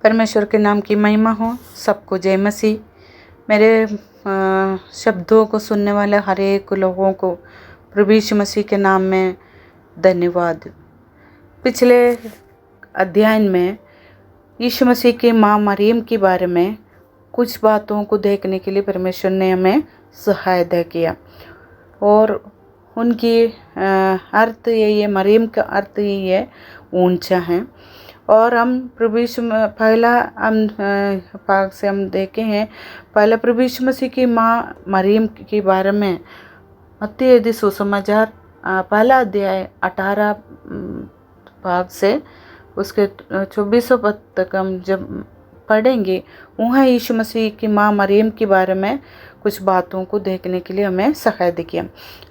परमेश्वर के नाम की महिमा हो। सबको जय मसीह। मेरे शब्दों को सुनने वाले हर एक लोगों को प्रभु यीशु मसीह के नाम में धन्यवाद। पिछले अध्याय में यीशु मसीह की माँ मरियम के बारे में कुछ बातों को देखने के लिए परमेश्वर ने हमें सहायता किया और उनकी अर्थ यही है, मरियम का अर्थ यही है, ऊंचा है। और हम प्रभु यीशु पहला हम पाक से हम देखे हैं, पहला प्रभु यीशु मसीह की माँ मरियम के बारे में मत्ती यदि सुसमाचार पहला अध्याय 18 भाग से उसके 24 पद तक हम जब पढ़ेंगे, वहाँ यीशु मसीह की माँ मरियम के बारे में कुछ बातों को देखने के लिए हमें सहायता किया।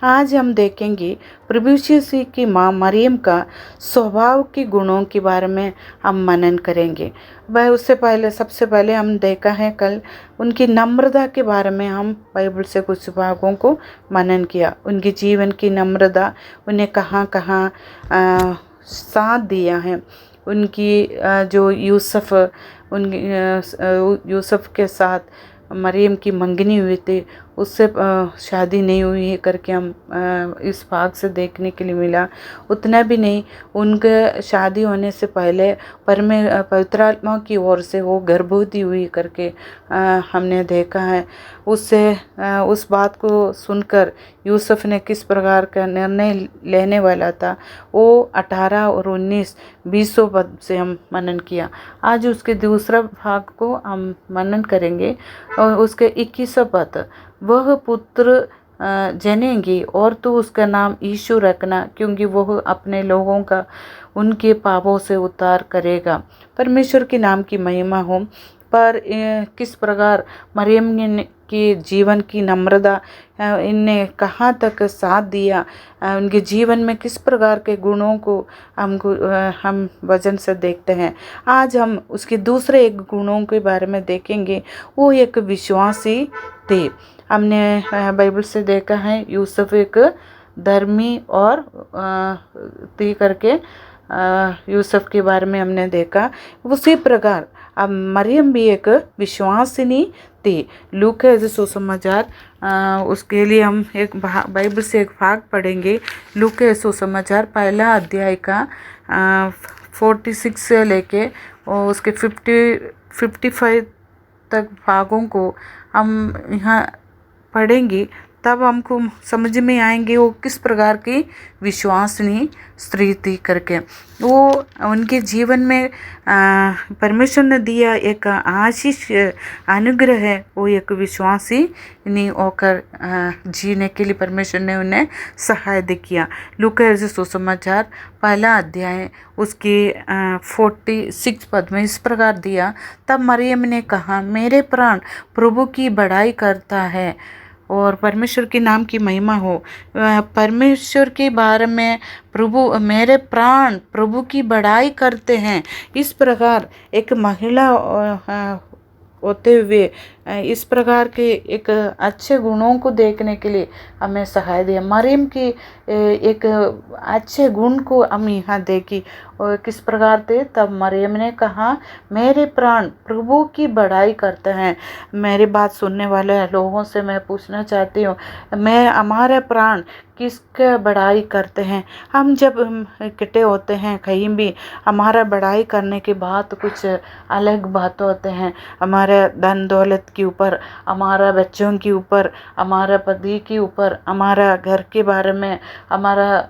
आज हम देखेंगे प्रभु यीशु मसीह की माँ मरियम का स्वभाव के गुणों के बारे में हम मनन करेंगे। वह उससे पहले सबसे पहले हम देखा है कल उनकी नम्रता के बारे में हम बाइबल से कुछ भागों को मनन किया। उनके जीवन की नम्रता, उन्हें कहाँ कहाँ साथ दिया है। उनकी जो यूसुफ के साथ मरियम की मंगनी हुई थी, उससे शादी नहीं हुई है करके हम इस भाग से देखने के लिए मिला। उतना भी नहीं, उनके शादी होने से पहले पवित्र आत्मा की ओर से वो गर्भवती हुई करके हमने देखा है। उस बात को सुनकर यूसुफ ने किस प्रकार का निर्णय लेने वाला था, वो 18 और 19 20 पद से हम मनन किया। आज उसके दूसरा भाग को हम मनन करेंगे और उसके 21 पद, वह पुत्र जनेंगी और तू उसका नाम यीशु रखना, क्योंकि वह अपने लोगों का उनके पापों से उद्धार करेगा। परमेश्वर के नाम की महिमा हो। पर किस प्रकार मरियम के जीवन की नम्रता, इनने कहाँ तक साथ दिया, उनके जीवन में किस प्रकार के गुणों को हम वजन से देखते हैं। आज हम उसके दूसरे एक गुणों के बारे में देखेंगे। वो एक विश्वासी थे। हमने बाइबल से देखा है यूसुफ एक धर्मी और ती करके यूसुफ के बारे में हमने देखा। उसी प्रकार अब मरियम भी एक विश्वासिनी थी। लूका सुसमाचार उसके लिए हम एक बाइबल से एक भाग पढ़ेंगे। लूका सुसमाचार पहला अध्याय का 46 से लेके और उसके 55 तक भागों को हम यहाँ पढ़ेंगे, तब हमको समझ में आएंगे वो किस प्रकार की विश्वासिनी स्त्री थी करके। वो उनके जीवन में परमेश्वर ने दिया एक आशीष अनुग्रह है, वो एक विश्वासी नहीं होकर जीने के लिए परमेश्वर ने उन्हें सहायता किया। लूका सुसमाचार पहला अध्याय उसके 46 पद में इस प्रकार दिया, तब मरियम ने कहा, मेरे प्राण प्रभु की बड़ाई करता है। और परमेश्वर के नाम की महिमा हो। परमेश्वर के बारे में मेरे प्राण प्रभु की बड़ाई करते हैं। इस प्रकार एक महिला होते हुए इस प्रकार के एक अच्छे गुणों को देखने के लिए हमें सहायता दिया। मरियम की एक अच्छे गुण को हम यहाँ देखी और किस प्रकार थे। तब मरियम ने कहा, मेरे प्राण प्रभु की बड़ाई करते हैं। मेरी बात सुनने वाले लोगों से मैं पूछना चाहती हूँ, हमारे प्राण किसका बड़ाई करते हैं? हम जब इकट्ठे होते हैं कहीं भी, हमारा बड़ाई करने के बाद कुछ अलग बात होते हैं। हमारे धन दौलत के ऊपर, हमारा बच्चों के ऊपर, हमारा पति के ऊपर, हमारा घर के बारे में, हमारा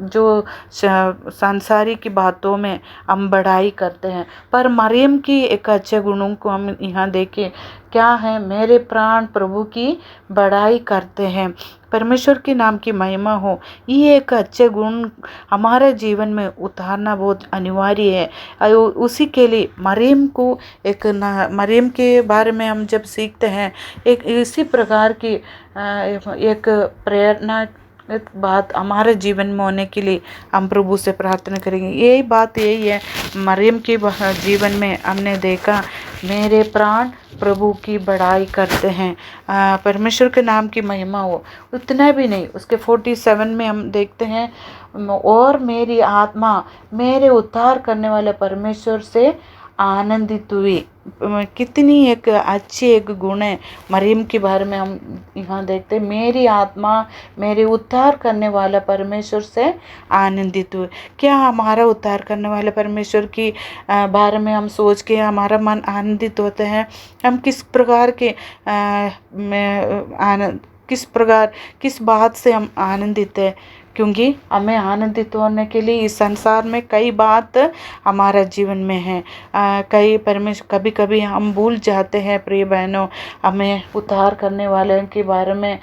जो सांसारिक बातों में हम बड़ाई करते हैं। पर मरियम की एक अच्छे गुणों को हम यहाँ देखें, क्या है? मेरे प्राण प्रभु की बड़ाई करते हैं। परमेश्वर के नाम की महिमा हो। ये एक अच्छे गुण हमारे जीवन में उतारना बहुत अनिवार्य है। उसी के लिए मरियम के बारे में हम जब सीखते हैं, एक इसी प्रकार की एक प्रेरणा बात हमारे जीवन में होने के लिए हम प्रभु से प्रार्थना करेंगे। यही है मरियम के जीवन में हमने देखा, मेरे प्राण प्रभु की बड़ाई करते हैं। परमेश्वर के नाम की महिमा हो। उतना भी नहीं, उसके 47 में हम देखते हैं, और मेरी आत्मा मेरे उद्धार करने वाले परमेश्वर से आनंदित हुई। कितनी एक अच्छी एक गुण है मरियम के बारे में हम यहाँ देखते हैं। मेरी आत्मा मेरे उद्धार करने वाला परमेश्वर से आनंदित हुई। क्या हमारा उद्धार करने वाले परमेश्वर की बारे में हम सोच के हमारा मन आनंदित होता है? हम किस प्रकार के आनंद किस बात से हम आनंदित है? क्योंकि हमें आनंदित होने के लिए इस संसार में कई बात हमारा जीवन में है। कभी कभी हम भूल जाते हैं प्रिय बहनों, हमें उद्धार करने वाले के बारे में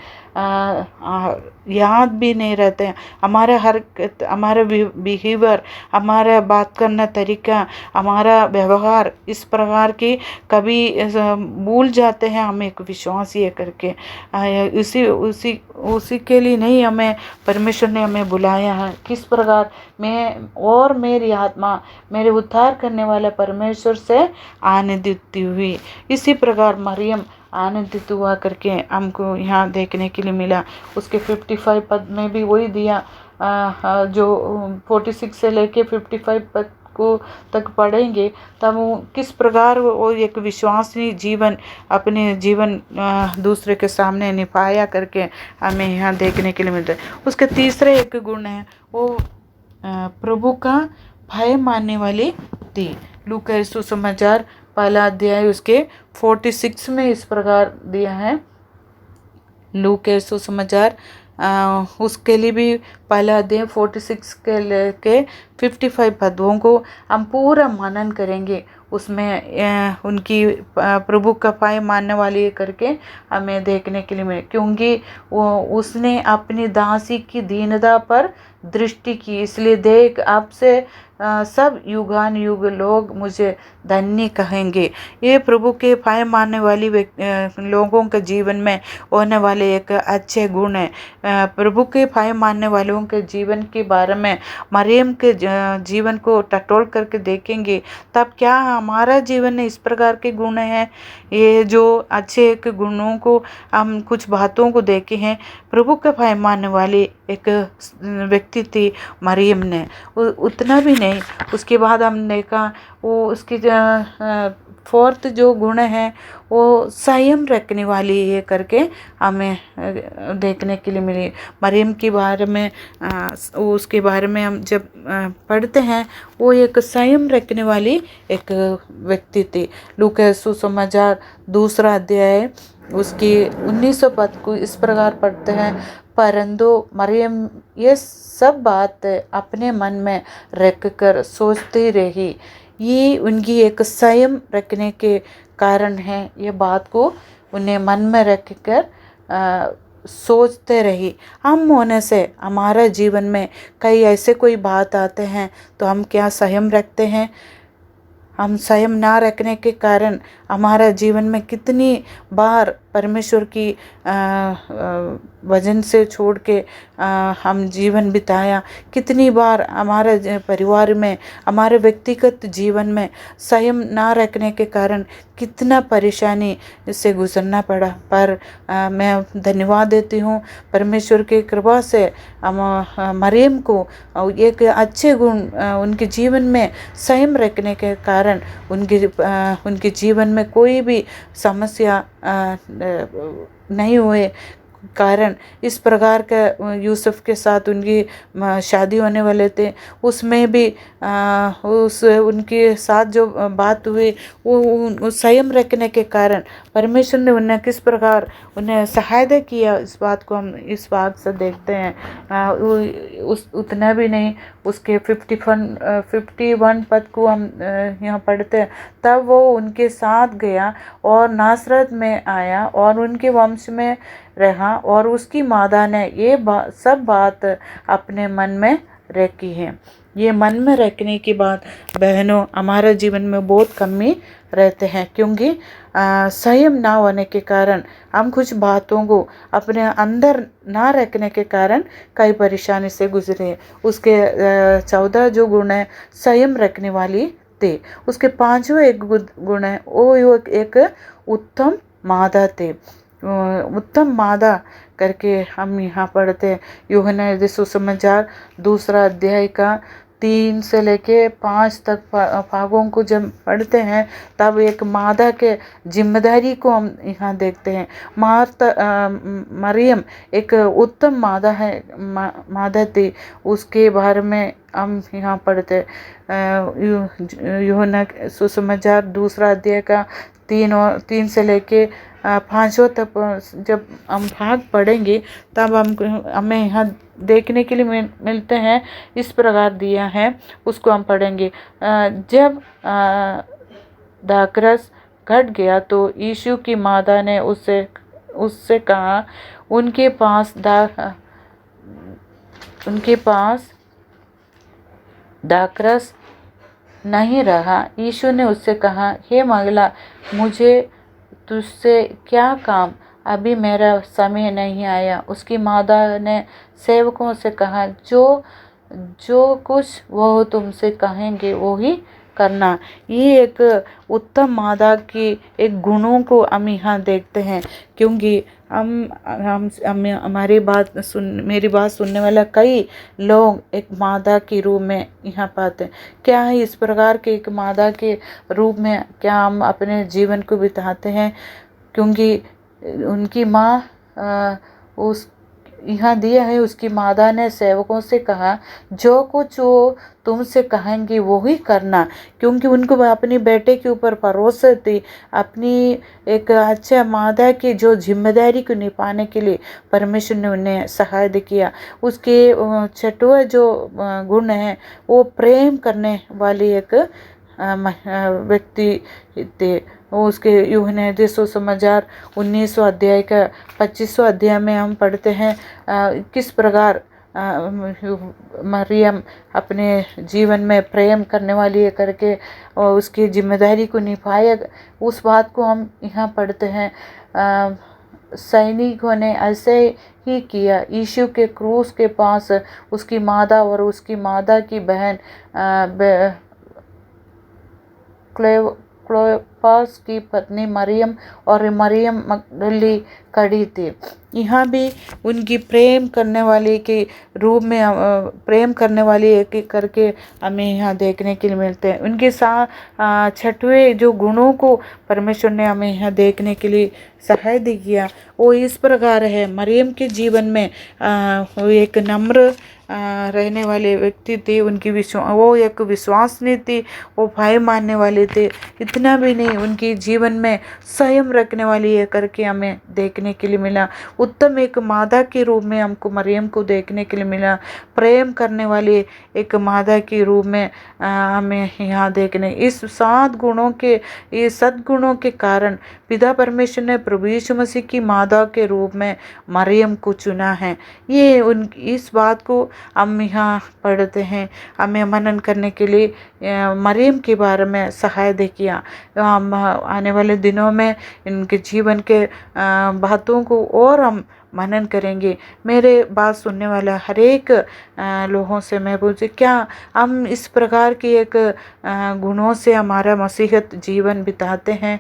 याद भी नहीं रहते हैं। हमारा बिहेवियर, हमारा बात करना तरीका, हमारा व्यवहार इस प्रकार की कभी भूल जाते हैं। हम एक विश्वास ये करके उसी के लिए नहीं हमें परमेश्वर ने हमें बुलाया है। किस प्रकार मैं और मेरी आत्मा मेरे उद्धार करने वाले परमेश्वर से आनंदित हुई। इसी प्रकार मरियम आनंदित हुआ करके हमको यहाँ देखने के लिए मिला। उसके 55 पद में भी वही दिया, जो 46 से लेके 55 पद को तक पढ़ेंगे तब वो किस प्रकार वो एक विश्वासी जीवन अपने जीवन दूसरे के सामने निभाया करके हमें यहाँ देखने के लिए मिलता है। उसके तीसरे एक गुण है वो प्रभु का भय मानने वाली थी। लूका सुसमाचार पहला अध्याय उसके 46 में इस प्रकार दिया है। लूका सुसमाचार उसके लिए भी पहला अध्याय 46 के लेके 55 पदों को हम पूरा मनन करेंगे। उसमें उनकी प्रभु का भय मानने वाली करके हमें देखने के लिए मिले, क्योंकि उसने अपनी दासी की दीनता पर दृष्टि की। इसलिए देख अब से सब युगान युग लोग मुझे धन्य कहेंगे। ये प्रभु के भय मानने वाली लोगों के जीवन में होने वाले एक अच्छे गुण है। प्रभु के भय मानने वालों के जीवन के बारे में मरियम के जीवन को टटोल करके देखेंगे, तब क्या हमारा जीवन में इस प्रकार के गुण हैं? ये जो अच्छे एक गुणों को हम कुछ बातों को देखे हैं। प्रभु का भय मानने वाली एक व्यक्ति थी मरियम ने। उतना भी नहीं, उसके बाद हम देखा वो उसकी फोर्थ जो गुण है वो संयम रखने वाली है करके हमें देखने के लिए मिली। मरियम के बारे में उसके बारे में हम जब पढ़ते हैं, वो एक संयम रखने वाली एक व्यक्ति थी। लूका सुसमाचार दूसरा अध्याय उसकी 19 पद को इस प्रकार पढ़ते हैं। परंतु मरियम ये सब बात अपने मन में रख कर सोचती रही। ये उनकी एक संयम रखने के कारण है। ये बात को उन्हें मन में रख कर सोचते रही। हम होने से हमारा जीवन में कई ऐसे कोई बात आते हैं तो हम क्या संयम रखते हैं? हम संयम ना रखने के कारण हमारा जीवन में कितनी बार परमेश्वर की वजन से छोड़ के हम जीवन बिताया। कितनी बार हमारे परिवार में, हमारे व्यक्तिगत जीवन में संयम ना रखने के कारण कितना परेशानी से गुजरना पड़ा। पर मैं धन्यवाद देती हूँ परमेश्वर की कृपा से मरियम को एक अच्छे गुण उनके जीवन में संयम रखने के कारण उनके जीवन में कोई भी समस्या नहीं हुए। कारण इस प्रकार का यूसुफ के साथ उनकी शादी होने वाले थे, उसमें भी उनके साथ जो बात हुई वो संयम रखने के कारण परमेश्वर ने उन्हें किस प्रकार उन्हें सहायता किया, इस बात को हम इस बात से देखते हैं। उतना भी नहीं, उसके 51 पद को हम यहाँ पढ़ते हैं। तब वो उनके साथ गया और नासरत में आया और उनके वंश में रहा और उसकी माता ने ये सब बात अपने मन में रखी है। ये मन में रखने की बात बहनों हमारे जीवन में बहुत कमी रहते हैं, क्योंकि संयम ना होने के कारण हम कुछ बातों को अपने अंदर ना रखने के कारण कई परेशानी से गुजरे। उसके 14 जो गुण है संयम रखने वाली थे। उसके 5वां एक गुण है वो एक उत्तम माता थे। उत्तम मादा करके हम यहाँ पढ़ते हैं। यूहन्ना सुसमाचार दूसरा अध्याय का 3 से लेके 5 तक भागों को जब पढ़ते हैं तब एक मादा के जिम्मेदारी को हम यहाँ देखते हैं। मरियम एक उत्तम मादा है, मादा थी, उसके बारे में हम यहाँ पढ़ते। यूहन्ना सुसमाचार 2 अध्याय का 3 से लेके 5 तक जब हम भाग पढ़ेंगे तब हमें यहाँ देखने के लिए मिलते हैं। इस प्रकार दिया है, उसको हम पढ़ेंगे। जब दाखरस घट गया तो यीशु की माता ने उससे कहा, उनके पास दाखरस नहीं रहा। यीशु ने उससे कहा, हे महिला, मुझे तुझसे क्या काम, अभी मेरा समय नहीं आया। उसकी माता ने सेवकों से कहा, जो कुछ वो तुमसे कहेंगे वो ही करना। ये एक उत्तम माता की एक गुणों को हम यहाँ देखते हैं, क्योंकि मेरी बात सुनने वाला कई लोग एक माता के रूप में यहाँ पाते हैं। क्या है इस प्रकार के एक माता के रूप में क्या हम अपने जीवन को बिताते हैं? क्योंकि उनकी माँ उस यहाँ दिया है, उसकी माता ने सेवकों से कहा, जो कुछ वो तुमसे कहेंगी वो ही करना। क्योंकि उनको अपनी बेटे के ऊपर भरोसा थी, अपनी एक अच्छा माता की जो जिम्मेदारी को निभाने के लिए परमेश्वर ने उन्हें सहायता किया। उसके 6वां जो गुण है वो प्रेम करने वाली एक व्यक्ति थे। उसके यूहन्ना सुसमाचार 19वां अध्याय का 25वां अध्याय में हम पढ़ते हैं किस प्रकार मरियम अपने जीवन में प्रेम करने वाली है करके और उसकी जिम्मेदारी को निभाया। उस बात को हम यहाँ पढ़ते हैं। सैनिकों ने ऐसे ही किया। यीशु के क्रूस के पास उसकी माता और उसकी माता की बहन क्लोपास की पत्नी मरियम और मरियम मगदली खड़ी थी। यहाँ भी उनकी प्रेम करने वाली के रूप में प्रेम करने वाली एक करके हमें यहाँ देखने के लिए मिलते हैं। उनके साथ 6वें जो गुणों को परमेश्वर ने हमें यहाँ देखने के लिए सहायता किया, वो इस प्रकार है। मरियम के जीवन में वो एक नम्र रहने वाले व्यक्ति थे। वो एक विश्वासनीय थी, वो भय मानने वाले थे। इतना भी नहीं, उनकी जीवन में संयम रखने वाली है करके हमें देखने के लिए मिला। उत्तम एक माता के रूप में हमको मरियम को देखने के लिए मिला। प्रेम करने वाली एक माता के रूप में हमें यहाँ देखने, इस 7 गुणों के, ये सद्गुणों के कारण पिता परमेश्वर ने प्रभु यीशु मसीह की माता के रूप में मरियम को चुना है। ये इस बात को हम यहाँ पढ़ते हैं। हमें मनन करने के लिए मरियम के बारे में सहायता किया। हम आने वाले दिनों में इनके जीवन के बातों को और हम मनन करेंगे। मेरे बात सुनने वाला हर एक लोगों से मैं पूछे, क्या हम इस प्रकार की एक गुणों से हमारा मसीहत जीवन बिताते हैं?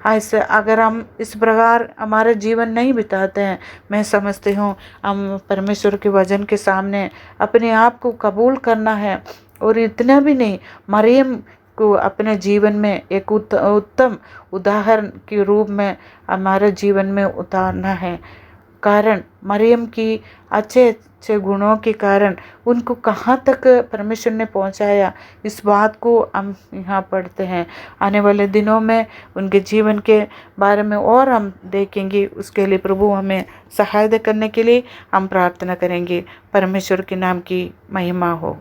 ऐसे अगर हम इस प्रकार हमारा जीवन नहीं बिताते हैं, मैं समझती हूँ हम परमेश्वर के वचन के सामने अपने आप को कबूल करना है। और इतना भी नहीं, मरियम को अपने जीवन में एक उत्तम उदाहरण के रूप में हमारे जीवन में उतारना है। कारण मरियम की अच्छे गुणों के कारण उनको कहाँ तक परमेश्वर ने पहुँचाया, इस बात को हम यहाँ पढ़ते हैं। आने वाले दिनों में उनके जीवन के बारे में और हम देखेंगे। उसके लिए प्रभु हमें सहायता करने के लिए हम प्रार्थना करेंगे। परमेश्वर के नाम की महिमा हो।